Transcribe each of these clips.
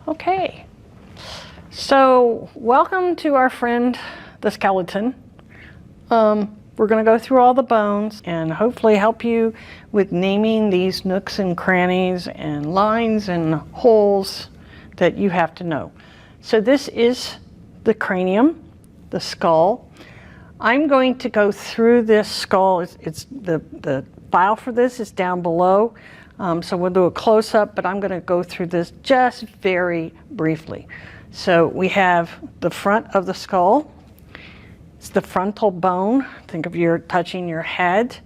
Okay, so welcome to our friend, the skeleton. We're going to go through all the bones and hopefully help you with naming these nooks and crannies and lines and holes that you have to know. So this is the cranium, the skull. I'm going to go through this skull. It's the file for this is down below. So we'll do a close-up, but I'm going to go through this just very briefly. So we have the front of the skull. It's the frontal bone. Think of you touching your head.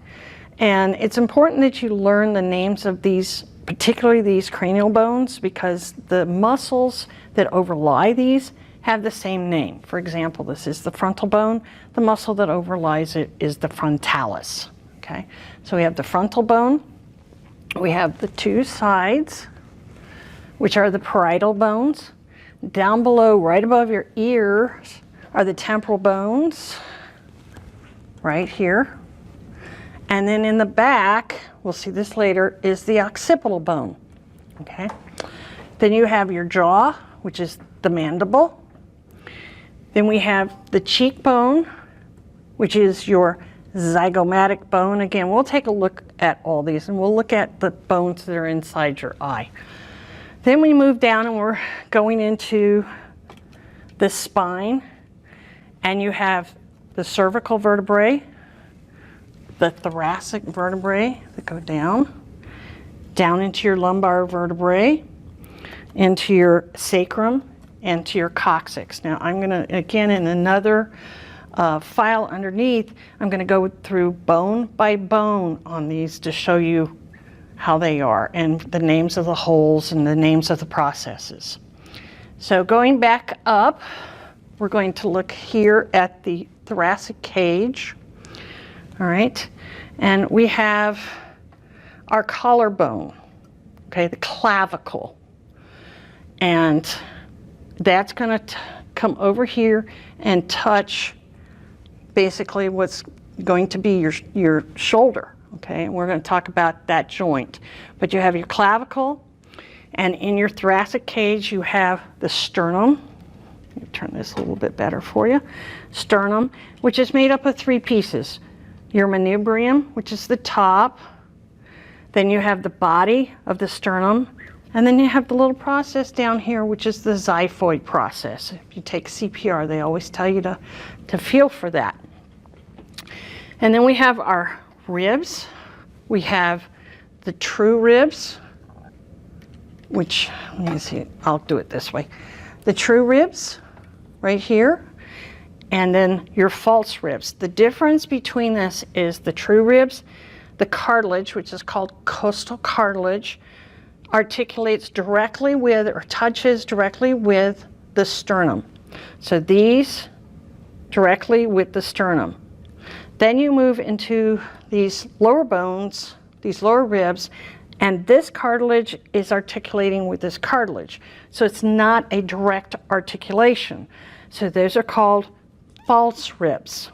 And it's important that you learn the names of these, particularly these cranial bones, because the muscles that overlie these have the same name. For example, this is the frontal bone. The muscle that overlies it is the frontalis. Okay, so we have the frontal bone. We have the two sides, which are the parietal bones. Down below, right above your ears, are the temporal bones, right here. And then in the back, we'll see this later, is the occipital bone, okay? Then you have your jaw, which is the mandible. Then we have the cheekbone, which is your zygomatic bone. Again, we'll take a look at all these and we'll look at the bones that are inside your eye. Then we move down and we're going into the spine, and you have the cervical vertebrae, the thoracic vertebrae that go down into your lumbar vertebrae, into your sacrum, and to your coccyx. Now I'm going to, again, in another file underneath, I'm going to go through bone by bone on these to show you how they are and the names of the holes and the names of the processes. So going back up, we're going to look here at the thoracic cage. All right, and we have our collarbone, okay, the clavicle, and that's going to come over here and touch basically what's going to be your shoulder, okay? And we're going to talk about that joint. But you have your clavicle, and in your thoracic cage you have the sternum. Let me turn this a little bit better for you. Sternum, which is made up of three pieces. Your manubrium, which is the top. Then you have the body of the sternum. And then you have the little process down here, which is the xiphoid process. If you take CPR, they always tell you to feel for that. And then we have our ribs. We have the true ribs, which, let me see, I'll do it this way. The true ribs, right here, and then your false ribs. The difference between this is the true ribs, the cartilage, which is called costal cartilage, articulates directly with or touches directly with the sternum. So these directly with the sternum. Then you move into these lower bones, these lower ribs, and this cartilage is articulating with this cartilage. So it's not a direct articulation. So those are called false ribs.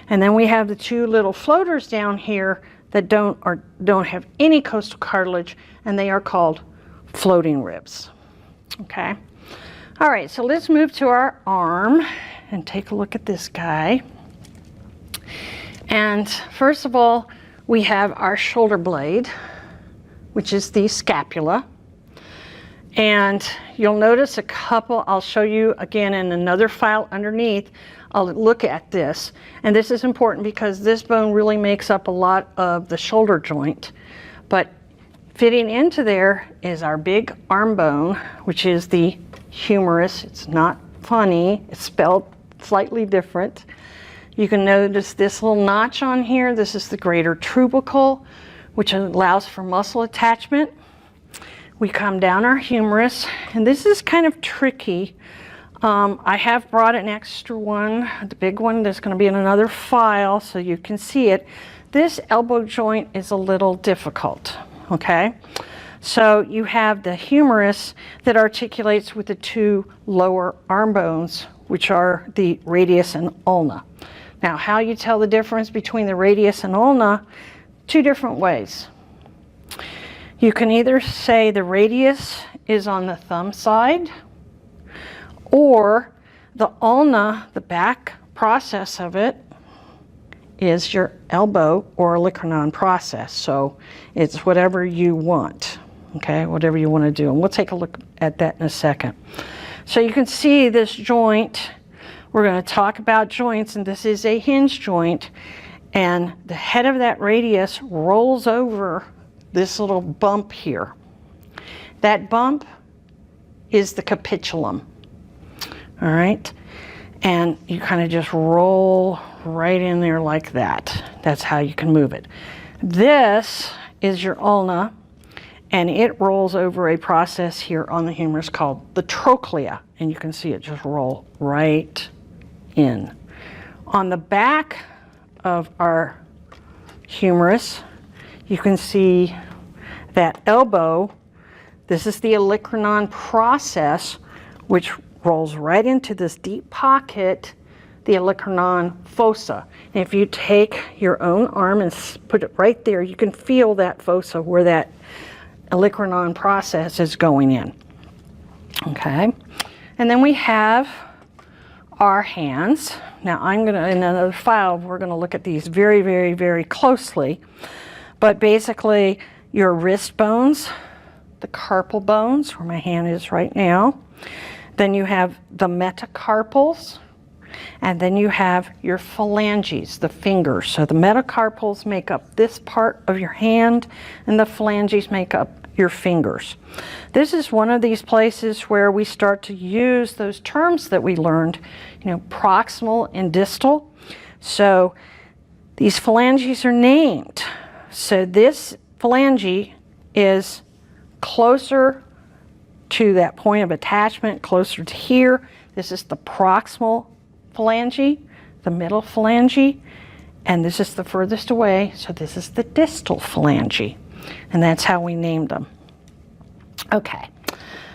And then we have the two little floaters down here that don't have any costal cartilage, and they are called floating ribs. Okay? All right, so let's move to our arm and take a look at this guy. And first of all, we have our shoulder blade, which is the scapula. And you'll notice a couple, I'll show you again in another file underneath. I'll look at this. And this is important because this bone really makes up a lot of the shoulder joint. But fitting into there is our big arm bone, which is the humerus. It's not funny, it's spelled slightly different. You can notice this little notch on here. This is the greater tubercle, which allows for muscle attachment. We come down our humerus, and this is kind of tricky. I have brought an extra one, the big one. There's going to be in another file so you can see it. This elbow joint is a little difficult, okay? So you have the humerus that articulates with the two lower arm bones, which are the radius and ulna. Now, how you tell the difference between the radius and ulna, two different ways. You can either say the radius is on the thumb side, or the ulna, the back process of it, is your elbow or Olecranon process. So it's whatever you want, okay, whatever you want to do. And we'll take a look at that in a second. So you can see this joint. We're going to talk about joints, and this is a hinge joint, and the head of that radius rolls over this little bump here. That bump is the capitulum, all right? And you kind of just roll right in there like that. That's how you can move it. This is your ulna, and it rolls over a process here on the humerus called the trochlea, and you can see it just roll right in. On the back of our humerus, you can see that elbow. This is the Olecranon process, which rolls right into this deep pocket, the Olecranon fossa. And if you take your own arm and put it right there, you can feel that fossa where that Olecranon process is going in. Okay, and then we have our hands. Now I'm going to, in another file, we're going to look at these very, very, very closely. But basically, your wrist bones, the carpal bones, where my hand is right now. Then you have the metacarpals, and then you have your phalanges, the fingers. So the metacarpals make up this part of your hand, and the phalanges make up your fingers. This is one of these places where we start to use those terms that we learned, you know, proximal and distal. So these phalanges are named. So this phalange is closer to that point of attachment, closer to here. This is the proximal phalange, the middle phalange, and this is the furthest away, so this is the distal phalange. And that's how we named them. Okay,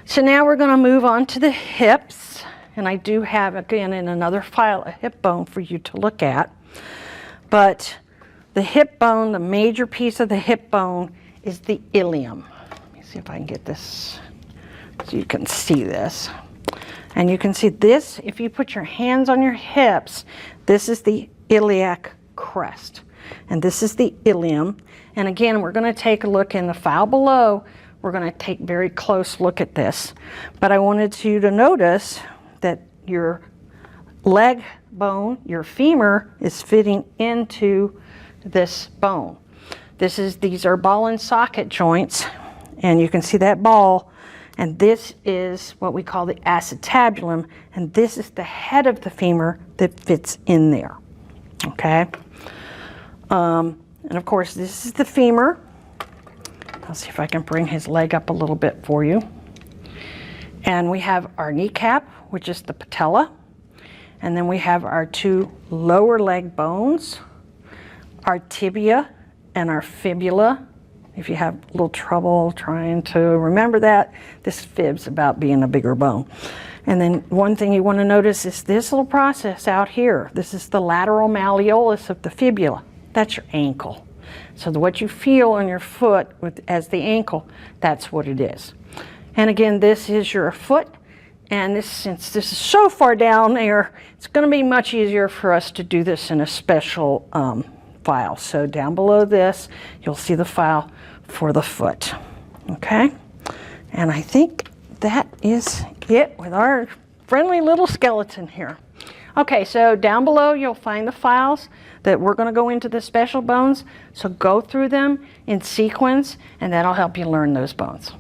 so now we're going to move on to the hips, and I do have, again, in another file, a hip bone for you to look at. But the hip bone, the major piece of the hip bone, is the ilium. Let me see if I can get this so you can see this. And you can see this, if you put your hands on your hips, this is the iliac crest. And this is the ilium. And again, we're going to take a look in the file below. We're going to take a very close look at this. But I wanted you to notice that your leg bone, your femur, is fitting into this bone. These are ball and socket joints, and you can see that ball. And this is what we call the acetabulum, and this is the head of the femur that fits in there. Okay. And of course, this is the femur. I'll see if I can bring his leg up a little bit for you. And we have our kneecap, which is the patella. And then we have our two lower leg bones, our tibia and our fibula. If you have a little trouble trying to remember that, this fib's about being a bigger bone. And then one thing you want to notice is this little process out here. This is the lateral malleolus of the fibula. That's your ankle. So what you feel on your foot as the ankle, that's what it is. And again, this is your foot. And since this is so far down there, it's going to be much easier for us to do this in a special file. So down below this, you'll see the file for the foot. Okay? And I think that is it with our friendly little skeleton here. Okay, so down below you'll find the files that we're going to go into the special bones. So go through them in sequence, and that'll help you learn those bones.